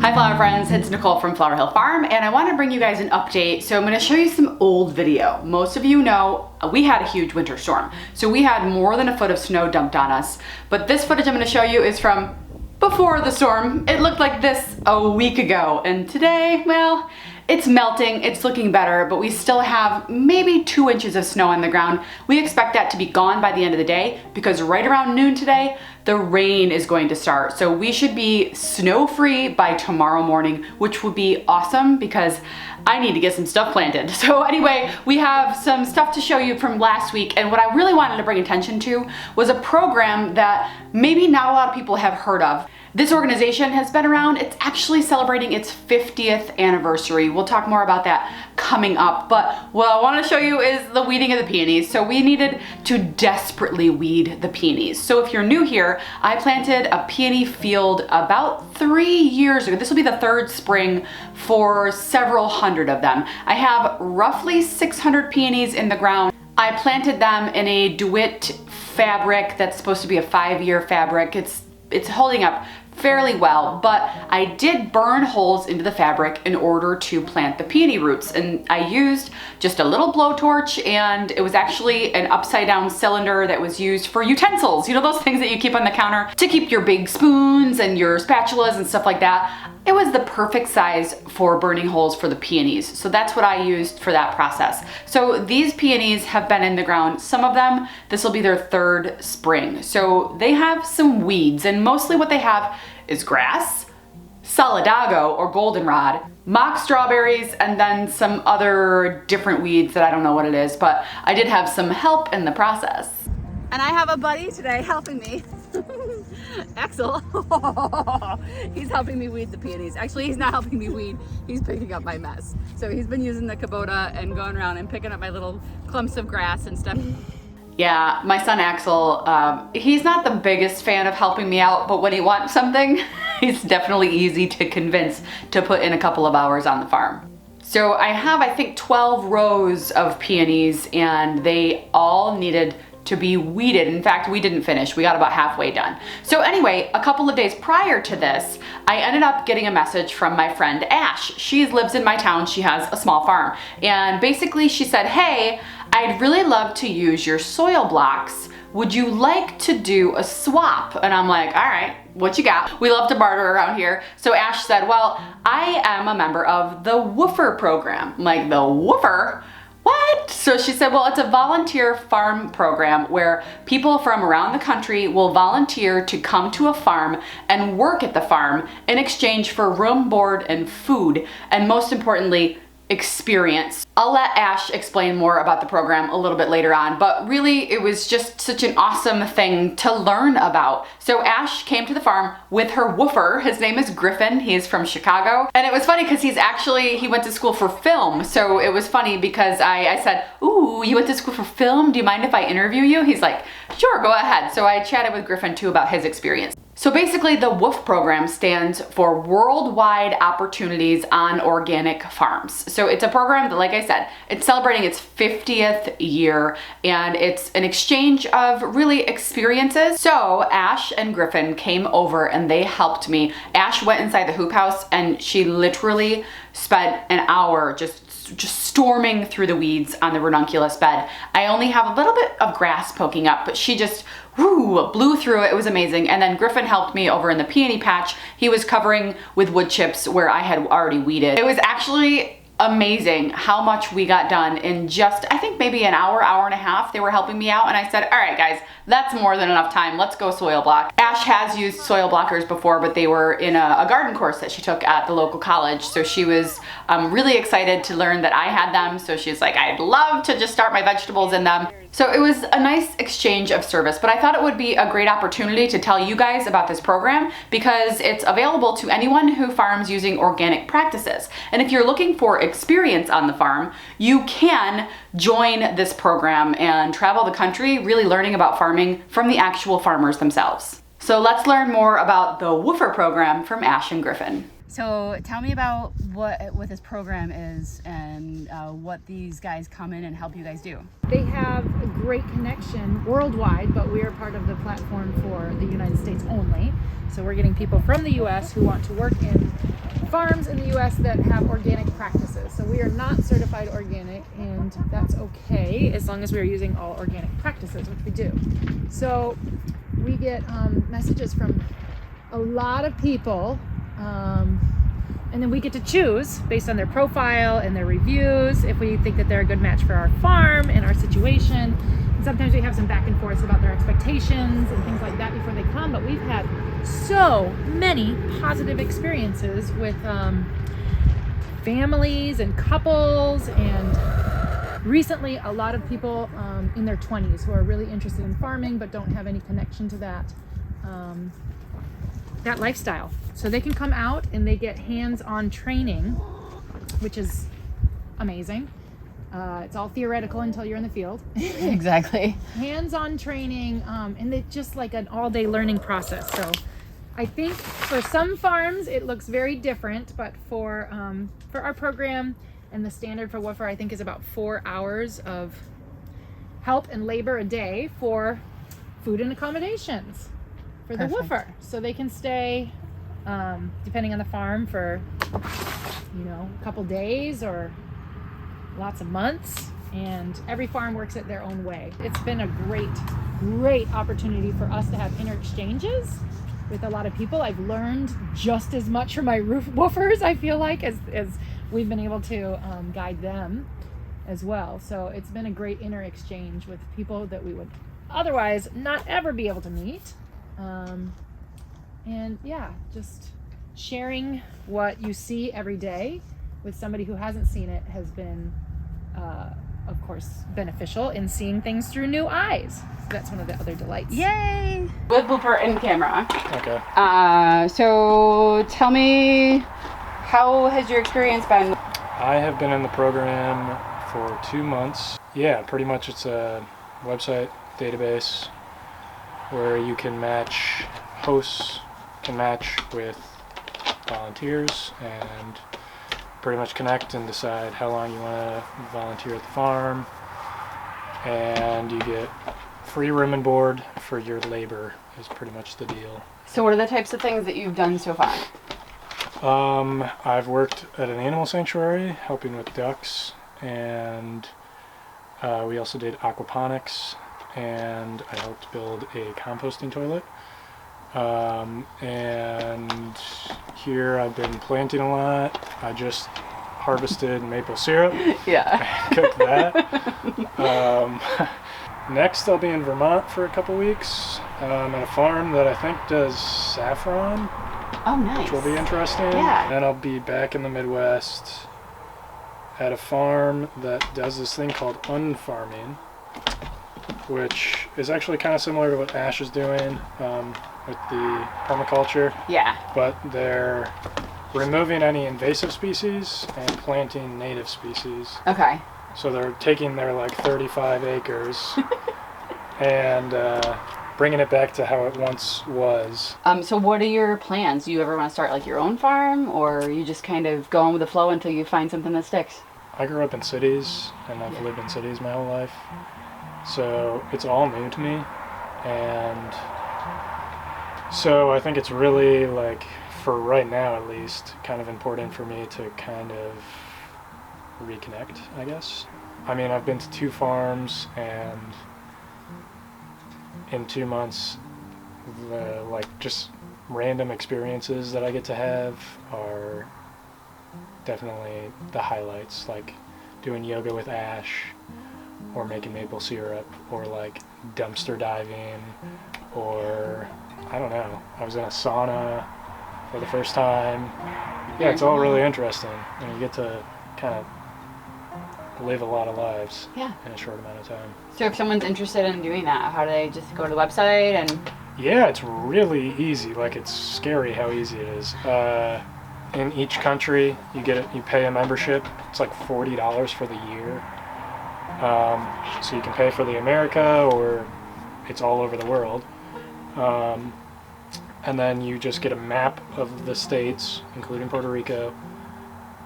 Hi flower friends, it's Nicole from Flower Hill Farm and I want to bring you guys an update. So I'm going to show you some old video. Most of you know we had a huge winter storm. So we had more than a foot of snow dumped on us. But this footage I'm going to show you is from before the storm. It looked like this a week ago and today, well, it's melting, it's looking better, but we still have maybe 2 inches of snow on the ground. We expect that to be gone by the end of the day because right around noon today, the rain is going to start. So we should be snow-free by tomorrow morning, which would be awesome because I need to get some stuff planted. So anyway, we have some stuff to show you from last week, and what I really wanted to bring attention to was a program that maybe not a lot of people have heard of. This organization has been around. It's actually celebrating its 50th anniversary. We'll talk more about that coming up, but what I want to show you is the weeding of the peonies. So we needed to desperately weed the peonies. So if you're new here, I planted a peony field about 3 years ago. This will be the 3rd spring for several hundred of them. I have roughly 600 peonies in the ground. I planted them in a DeWitt fabric that's supposed to be a 5-year fabric. It's holding up fairly well, but I did burn holes into the fabric in order to plant the peony roots, and I used just a little blowtorch, and it was actually an upside down cylinder that was used for utensils, you know, those things that you keep on the counter to keep your big spoons and your spatulas and stuff like that. It was the perfect size for burning holes for the peonies, so that's what I used for that process. So these peonies have been in the ground, some of them, this will be their 3rd spring, so they have some weeds, and mostly what they have is grass, solidago or goldenrod, mock strawberries, and then some other different weeds that I don't know what it is, but I did have some help in the process. And I have a buddy today helping me. Axel. He's helping me weed the peonies. Actually, he's not helping me weed. He's picking up my mess. So he's been using the Kubota and going around and picking up my little clumps of grass and stuff. Yeah, my son Axel, he's not the biggest fan of helping me out, but when he wants something, he's definitely easy to convince to put in a couple of hours on the farm. So I have, I think, 12 rows of peonies, and they all needed to be weeded. In fact, we didn't finish. We got about halfway done. So anyway, a couple of days prior to this, I ended up getting a message from my friend Ash. She lives in my town. She has a small farm. And basically she said, hey, I'd really love to use your soil blocks. Would you like to do a swap? And I'm like, all right, what you got? We love to barter around here. So Ash said, well, I am a member of the WWOOF program. I'm like, the WWOOF? What? So she said, well, it's a volunteer farm program where people from around the country will volunteer to come to a farm and work at the farm in exchange for room, board, and food, and most importantly, experience. I'll let Ash explain more about the program a little bit later on, but really it was just such an awesome thing to learn about. So Ash came to the farm with her woofer. His name is Griffin. He is from Chicago. And it was funny because he went to school for film. So it was funny because I said, ooh, you went to school for film? Do you mind if I interview you? He's like, sure, go ahead. So I chatted with Griffin too about his experience. So basically the WWOOF program stands for Worldwide Opportunities on Organic Farms. So it's a program that, like I said, it's celebrating its 50th year, and it's an exchange of really experiences. So Ash and Griffin came over and they helped me. Ash went inside the hoop house and she literally spent an hour just storming through the weeds on the ranunculus bed. I only have a little bit of grass poking up, but she just blew through it. It was amazing. And then Griffin helped me over in the peony patch. He was covering with wood chips where I had already weeded. It was actually amazing how much we got done in just, I think maybe an hour, hour and a half. They were helping me out and I said, all right guys, that's more than enough time. Let's go soil block. Ash has used soil blockers before, but they were in a garden course that she took at the local college. So she was really excited to learn that I had them. So she's like, I'd love to just start my vegetables in them. So it was a nice exchange of service, but I thought it would be a great opportunity to tell you guys about this program because it's available to anyone who farms using organic practices. And if you're looking for experience on the farm, you can join this program and travel the country really learning about farming from the actual farmers themselves. So let's learn more about the WWOOF program from Ash and Griffin. So tell me about what this program is and what these guys come in and help you guys do. They have a great connection worldwide, but we are part of the platform for the United States only. So we're getting people from the U.S. who want to work in farms in the U.S. that have organic practices. So we are not certified organic, and that's okay as long as we are using all organic practices, which we do. So we get messages from a lot of people, and then we get to choose based on their profile and their reviews if we think that they're a good match for our farm and our situation. And sometimes we have some back and forth about their expectations and things like that before they come, but we've had so many positive experiences with families and couples, and recently a lot of people in their 20s who are really interested in farming but don't have any connection to that lifestyle. So they can come out and they get hands-on training, which is amazing. It's all theoretical until you're in the field. Exactly. Hands-on training, and it's just like an all-day learning process. So I think for some farms it looks very different, but for our program and the standard for WWOOF, I think, is about 4 hours of help and labor a day for food and accommodations for the Perfect. woofer, so they can stay, depending on the farm, for a couple days or lots of months, and every farm works it their own way. It's been a great opportunity for us to have inner exchanges with a lot of people. I've learned just as much from my woofers, I feel like, as we've been able to guide them as well. So it's been a great inner exchange with people that we would otherwise not ever be able to meet. And yeah, just sharing what you see every day with somebody who hasn't seen it has been, of course, beneficial in seeing things through new eyes. So that's one of the other delights. Yay! With blooper in camera. Okay. So tell me, how has your experience been? I have been in the program for 2 months. Yeah, pretty much it's a website database where you can match, hosts can match with volunteers and pretty much connect and decide how long you want to volunteer at the farm, and you get free room and board for your labor is pretty much the deal. So what are the types of things that you've done so far? I've worked at an animal sanctuary helping with ducks, and we also did aquaponics, and I helped build a composting toilet. And here I've been planting a lot. I just harvested maple syrup. Yeah. Cooked that. Next I'll be in Vermont for a couple weeks at a farm that I think does saffron. Oh, nice. Which will be interesting. Yeah. Then I'll be back in the Midwest at a farm that does this thing called unfarming, which is actually kind of similar to what Ash is doing with the permaculture. Yeah. But they're removing any invasive species and planting native species. Okay. So they're taking their 35 acres and bringing it back to how it once was. So what are your plans? Do you ever want to start your own farm, or are you just kind of going with the flow until you find something that sticks? I grew up in cities, and I've lived in cities my whole life. So it's all new to me, and so I think it's really, for right now at least, kind of important for me to kind of reconnect, I guess. I mean, I've been to 2 farms, and in 2 months, the just random experiences that I get to have are definitely the highlights, like doing yoga with Ash, or making maple syrup, or dumpster diving, or I don't know, I was in a sauna for the first time. Yeah, it's all really interesting, and you get to kind of live a lot of lives Yeah. in a short amount of time. So if someone's interested in doing that, how do they just go to the website and... Yeah, it's really easy. It's scary how easy it is. In each country, you pay a membership. It's $40 for the year. So you can pay for the America, or it's all over the world. and then you just get a map of the states, including Puerto Rico,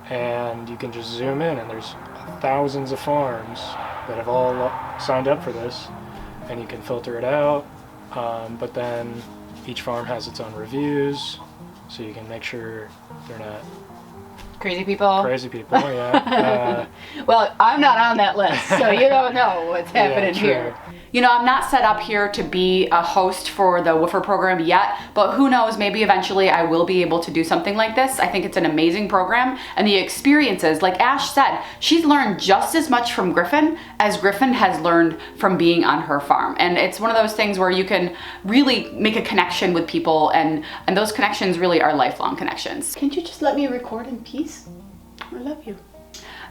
and you can just zoom in, and there's thousands of farms that have all signed up for this, and you can filter it out, but then each farm has its own reviews, so you can make sure they're not Crazy people. crazy people. Yeah. Well, I'm not on that list, so you don't know what's happening true. here. You know, I'm not set up here to be a host for the WWOOF program yet, but who knows, maybe eventually I will be able to do something like this. I think it's an amazing program, and the experiences, like Ash said, she's learned just as much from Griffin as Griffin has learned from being on her farm. And it's one of those things where you can really make a connection with people, and those connections really are lifelong connections. Can't you just let me record in peace? I love you.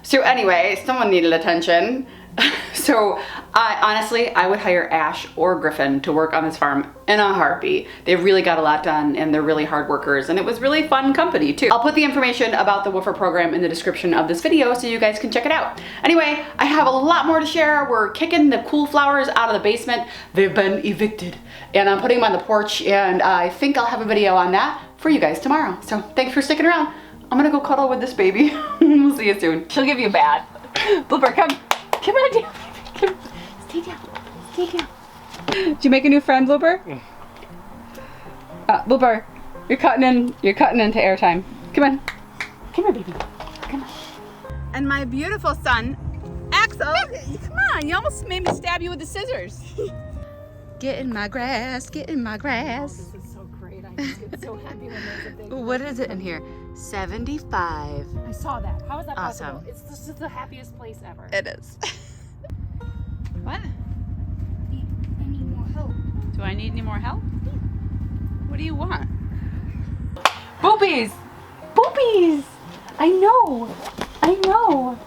So anyway, someone needed attention. So honestly, I would hire Ash or Griffin to work on this farm in a heartbeat. They really got a lot done, and they're really hard workers, and it was really fun company too. I'll put the information about the WWOOF program in the description of this video so you guys can check it out. Anyway, I have a lot more to share. We're kicking the cool flowers out of the basement. They've been evicted, and I'm putting them on the porch, and I think I'll have a video on that for you guys tomorrow. So thanks for sticking around. I'm gonna go cuddle with this baby. We'll see you soon. She'll give you a bath. Blooper, come. Come on down. Come. Stay down. Stay down. Did you make a new friend, Blooper? Blooper, you're cutting into airtime. Come on. Come here, baby. Come on. And my beautiful son, Axel, come on, you almost made me stab you with the scissors. Get in my grass, get in my grass. This is so great. I just get so happy when there's a big. What is it in here? 75. I saw that. How is that Awesome. possible? It's just the happiest place ever. It is. What? I need more help. Do I need any more help? What do you want? Boobies! Boobies! I know! I know!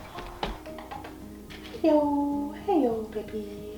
Hello, hello, baby.